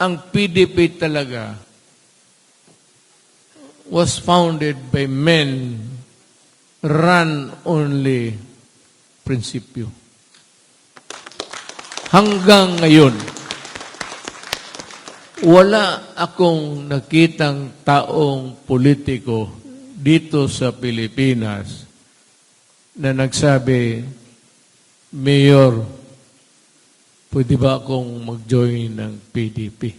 ang PDP talaga was founded by men run only prinsipyo. Hanggang ngayon, wala akong nakitang taong politiko dito sa Pilipinas na nagsabi, Mayor, pwede ba akong mag-join ng PDP?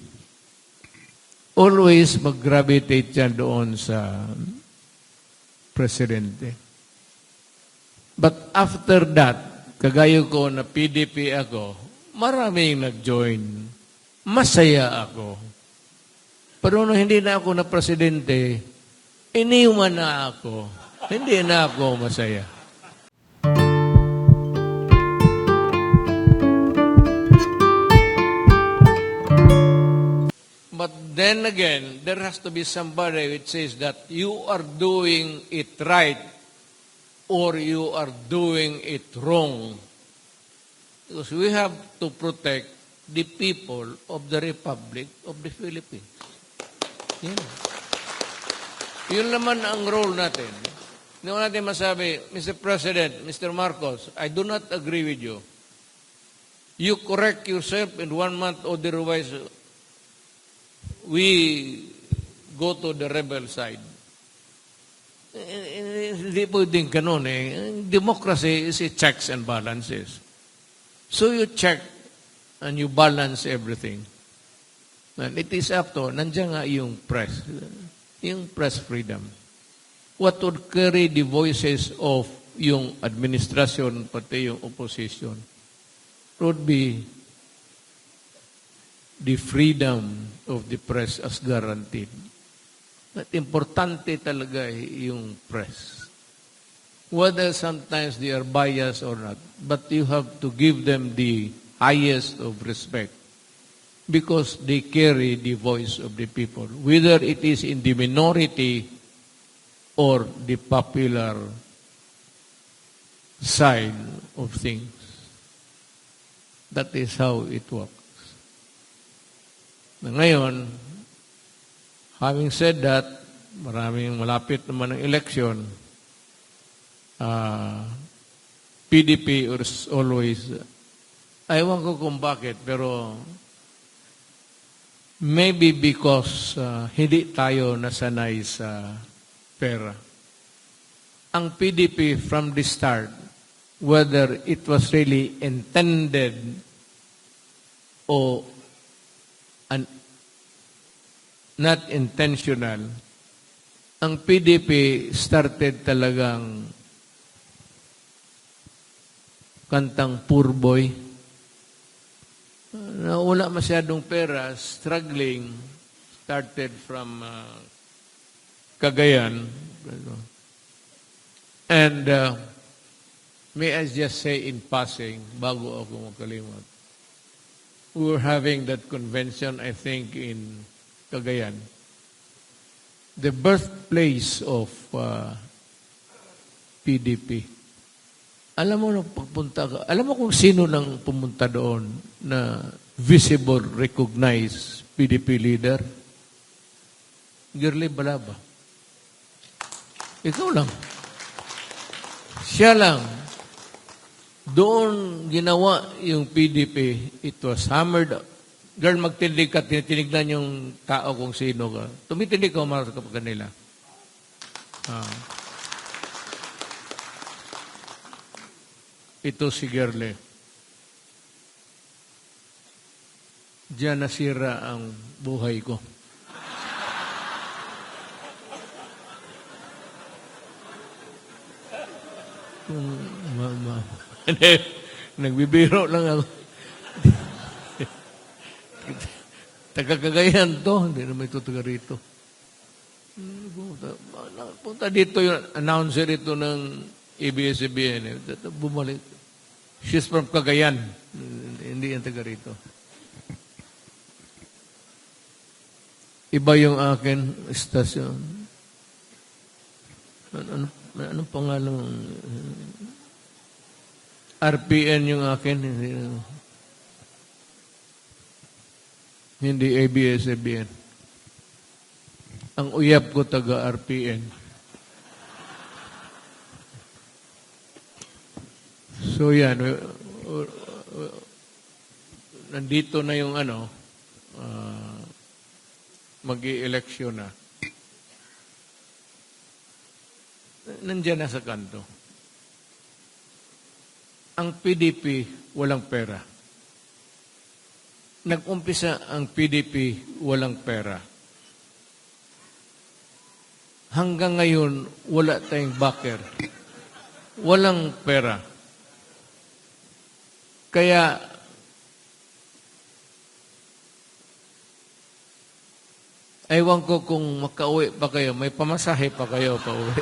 Always mag-gravitate yan doon sa presidente. But after that, kagaya ko na PDP ako, maraming nag-join. Masaya ako. Pero nung hindi na ako na presidente, iniwan na ako. Hindi na ako masaya. But then again, there has to be somebody which says that you are doing it right or you are doing it wrong. Because we have to protect the people of the Republic of the Philippines. Yan. Yun naman ang role natin. Hindi ko natin masabi, Mr. President, Mr. Marcos, I do not agree with you. You correct yourself in 1 month, otherwise we go to the rebel side. Hindi pwedeng ganun eh. Democracy is a checks and balances. So you check and you balance everything. And it is up to, nandiyan nga yung press freedom. What would carry the voices of yung administration, pati yung opposition, would be the freedom of the press as guaranteed. At importante talaga yung press. Whether sometimes they are biased or not, but you have to give them the highest of respect because they carry the voice of the people, whether it is in the minority or the popular side of things. That is how it works. Ngayon, having said that, maraming malapit naman ng election, PDP is always, ewan ko kung bakit, pero maybe because hindi tayo nasanay sa pera. Ang PDP from the start, whether it was really intended or not intentional, ang PDP started talagang kantang poor boy. Na wala masyadong pera, struggling, started from Cagayan. And may I just say in passing, bago ako makalimot, we were having that convention, I think, in Cagayan. The birthplace of PDP. Alam mo nung pagpunta ka, alam mo kung sino nang pumunta doon na visible, recognized PDP leader? Girly Balaba. Ikaw lang. Siya lang. Doon ginawa yung PDP. It was hammered. Girl, magtindig ka, tinitinignan yung tao kung sino ka. Tumitindig ka, umarap ka pa kanila. Ito si Gerle. Diyan nasira ang buhay ko. Nagbibiro lang ako. Taga-Cagayan to, hindi naman ito taga rito. Punta dito yung announcer ito ng ABS-CBN. Bumalik. She's from Cagayan. Hindi yan taga rito. Iba yung akin estasyon. Anong pangalan? RPN yung akin. Hindi ABS-CBN. Ang uyab ko taga RPN. So yan, nandito na yung mag-i-eleksyon na. Nandiyan na sa kanto. Ang PDP, walang pera. Nag-umpisa ang PDP, walang pera. Hanggang ngayon, wala tayong backer. Walang pera. Kaya, ewan ko kung makauwi pa kayo, may pamasahe pa kayo pauwi.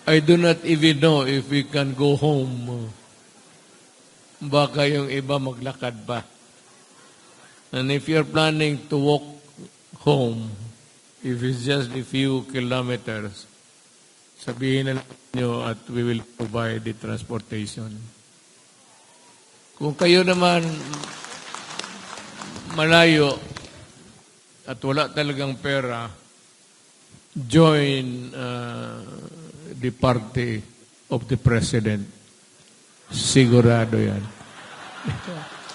I do not even know if we can go home. Baka yung iba maglakad pa. And if you're planning to walk home, if it's just a few kilometers, sabihin na nyo at we will provide the transportation. Kung kayo naman malayo at wala talagang pera, join the party of the president. Sigurado yan.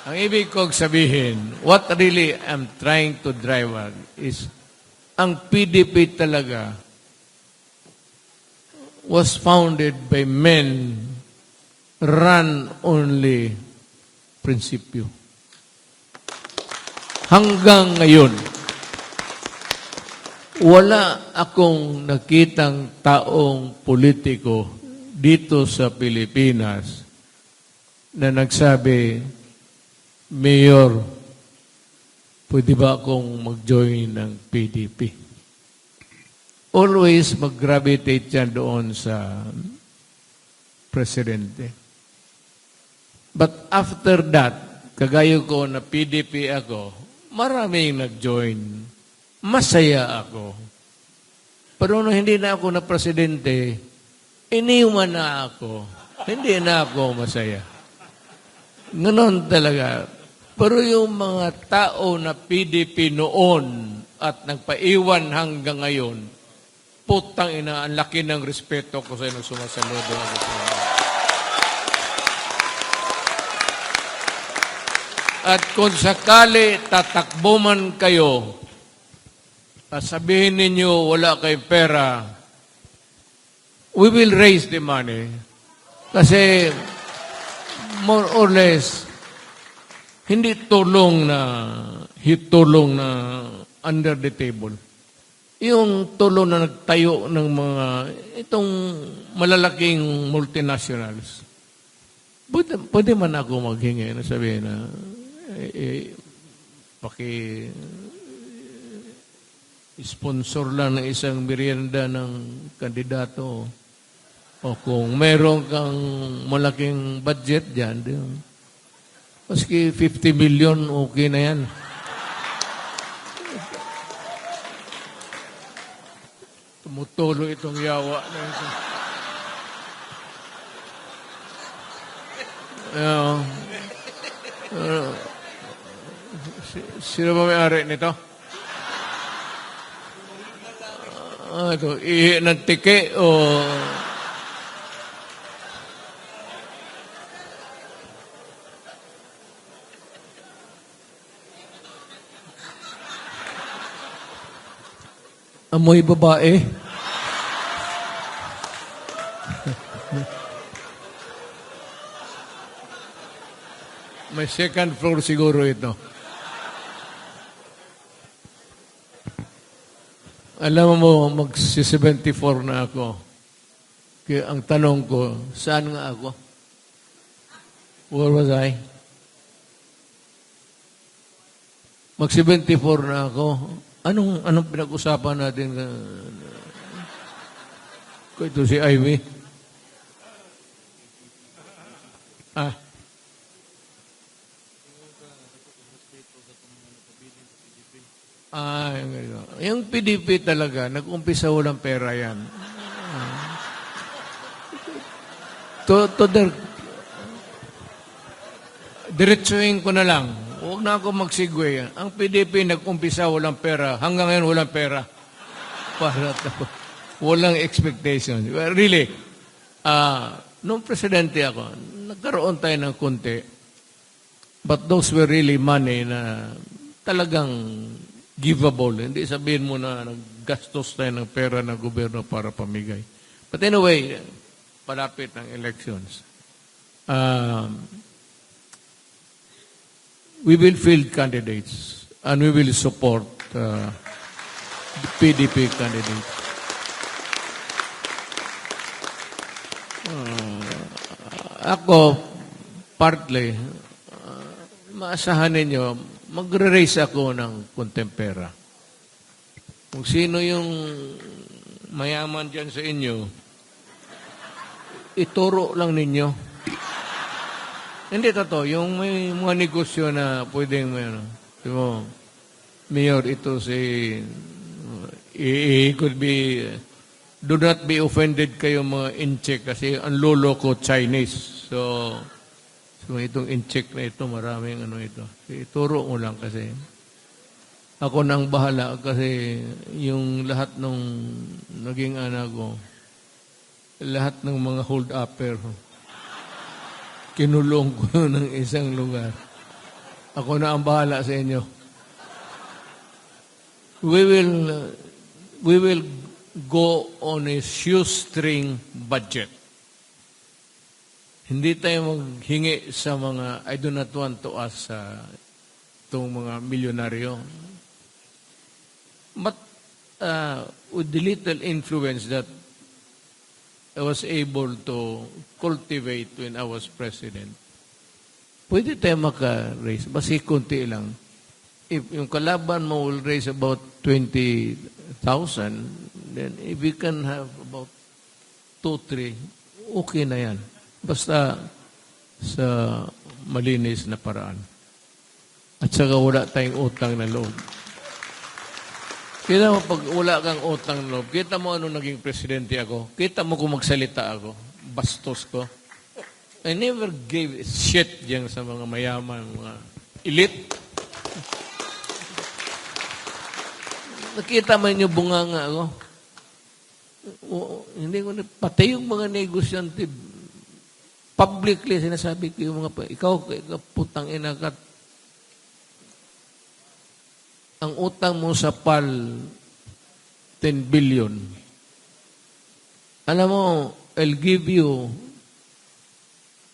Ang ibig kong sabihin, what really I'm trying to drive at is, ang PDP talaga was founded by men run only prinsipyo. Hanggang ngayon, wala akong nakitang taong politiko dito sa Pilipinas na nagsabi, Mayor, pwede ba akong mag-join ng PDP? Always mag-gravitate yan doon sa presidente. But after that, kagayo ko na PDP ako, maraming nag-join. Masaya ako. Pero nung hindi na ako na presidente, iniwan na ako. Hindi na ako masaya. Ganon talaga. Pero yung mga tao na PDP noon at nagpaiwan hanggang ngayon, putang ina, ang laki ng respeto ko sa inyo, sumasaludo ako sa inyo. At kung sakali tatakbo man kayo, at sabihin ninyo wala kayong pera, we will raise the money. Kasi more or less, hindi tulong na under the table. Yung tulong na nagtayo ng mga, itong malalaking multinationals. Pwede man ako maghingi na sabihin na, sponsor lang ng isang merienda ng kandidato. O kung meron kang malaking budget dyan, maski 50 million, okay na yan. Tumutulo itong yawa na ito. Sino ba may-ari nito? Ito, ihi ng tike o... Amoy babae. May second floor siguro ito. Alam mo, mag-74 na ako. Kaya ang tanong ko, saan nga ako? Where was I? Mag-74 na ako. Anong pinag-usapan natin? Kung ito si Ivy. Yung PDP talaga, nag-umpisa walang pera yan. diretsuhin ko na lang. Huwag na ako mag-segue. Ang PDP nag-umpisa walang pera. Hanggang ngayon walang pera. Para walang expectation. Well, really, nung presidente ako, nagkaroon tayo ng konti. But those were really money na talagang givable. Hindi sabihin mo na naggastos tayo ng pera ng gobyerno para pamigay. But anyway, palapit ng elections. We will field candidates and we will support the PDP candidates. Ako, partly, maasahan ninyo, magre-raise ako ng kontempera. Kung sino yung mayaman dyan sa inyo, ituro lang ninyo. Hindi totoo. Yung may mga negosyo na pwedeng, Mayor, ito si, it could be, do not be offended kayo mga in-check kasi ang lolo ko Chinese. So itong in-check na ito, maraming ito. Ituro mo lang kasi. Ako nang bahala kasi yung lahat ng naging anak ko, lahat ng mga hold-upper, kinulong ko ng isang lugar. Ako na ang bahala sa inyo. We will go on a shoestring budget. Hindi tayo maghingi sa mga, I do not want to ask itong mga milyonaryo. But with the little influence that I was able to cultivate when I was president, pwede tayo maka-raise. Basi kunti lang. If yung kalaban mo will raise about 20,000, then if we can have about 2-3, okay na yan. Basta sa malinis na paraan. At saka wala tayong utang na loob. Kita mo, pag wala kang utang na loob, kita mo ano naging presidente ako, kita mo kung magsalita ako, bastos ko. I never gave a shit dyan sa mga mayaman, mga elite. Nakita mo yung bunganga ako. Hindi ko pati yung mga negosyante, publicly sinasabi ko yung mga, ikaw putang ina ka, ang utang mo sa PAL, 10 billion. Alam mo, I'll give you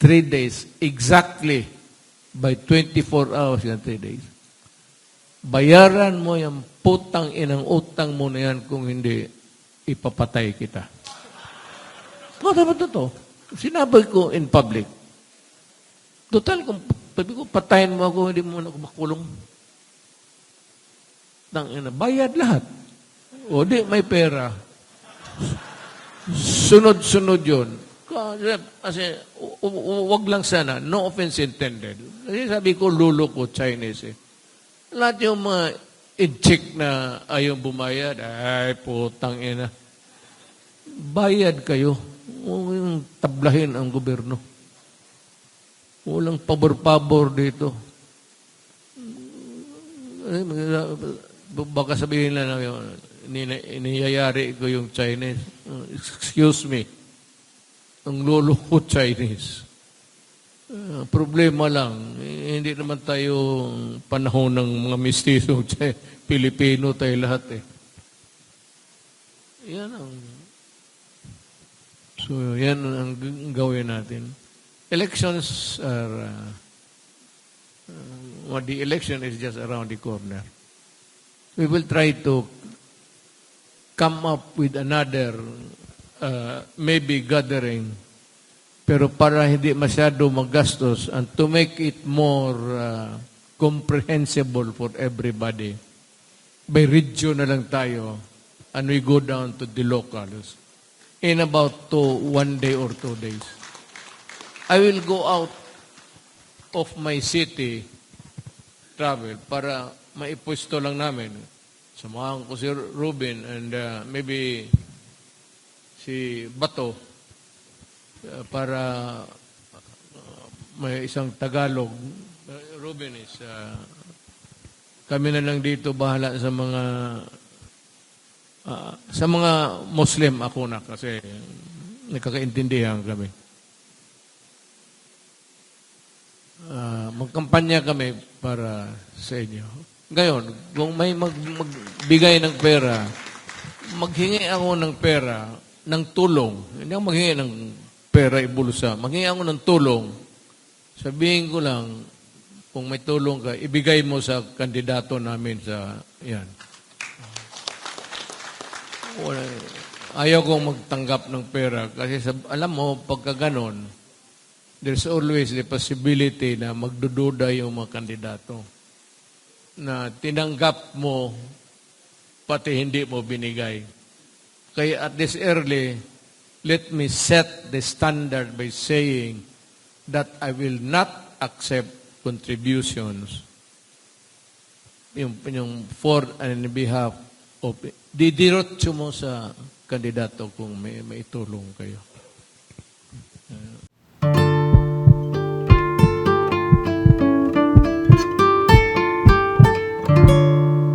3 days, exactly, by 24 hours yan, 3 days. Bayaran mo yung putang inang utang mo na yan kung hindi ipapatay kita. Dapat to. Sinabi ko in public. Total, kung sabi ko, patayin mo ako, hindi mo na ako makulong. Bayad lahat. O di, may pera. Sunod-sunod yun. Kasi, wag lang sana. No offense intended. Kasi sabi ko, lulo ko, Chinese eh. Lahat yung mga in-check na ayaw bumayad, ay, putang ina. Bayad kayo. Huwag yung tablahin ang gobyerno. Walang pabor-pabor dito. Baka sabihin na iniyayari ko yung Chinese. Excuse me. Ang lolo ko Chinese. Problema lang. Hindi naman tayo panahon ng mga mistisong Pilipino tayo lahat eh. Yan ang yan ang gawin natin. Elections are the election is just around the corner. We will try to come up with another maybe gathering, pero para hindi masyado magastos and to make it more comprehensible for everybody, by region na lang tayo and we go down to the locals in about 1 day or 2 days. I will go out of my city travel para maipwesto lang namin. Samahan ko si Ruben and maybe si Bato para may isang Tagalog. Ruben is, kami na lang dito bahala sa mga Muslim ako na kasi nagkakaintindihan kami. Magkampanya kami para sa inyo. Ngayon, kung may magbigay ng pera, maghingi ako ng pera, ng tulong. Hindi ako maghingi ng pera ibulsa. Maghingi ako ng tulong. Sabihin ko lang, kung may tulong ka, ibigay mo sa kandidato namin sa yan. Ayaw kong magtanggap ng pera kasi alam mo, pagka ganon, there's always the possibility na magdududa yung mga kandidato na tinanggap mo pati hindi mo binigay. Kaya at this early, let me set the standard by saying that I will not accept contributions yung for and in behalf of didirotso mo sa kandidato kung may tulong kayo.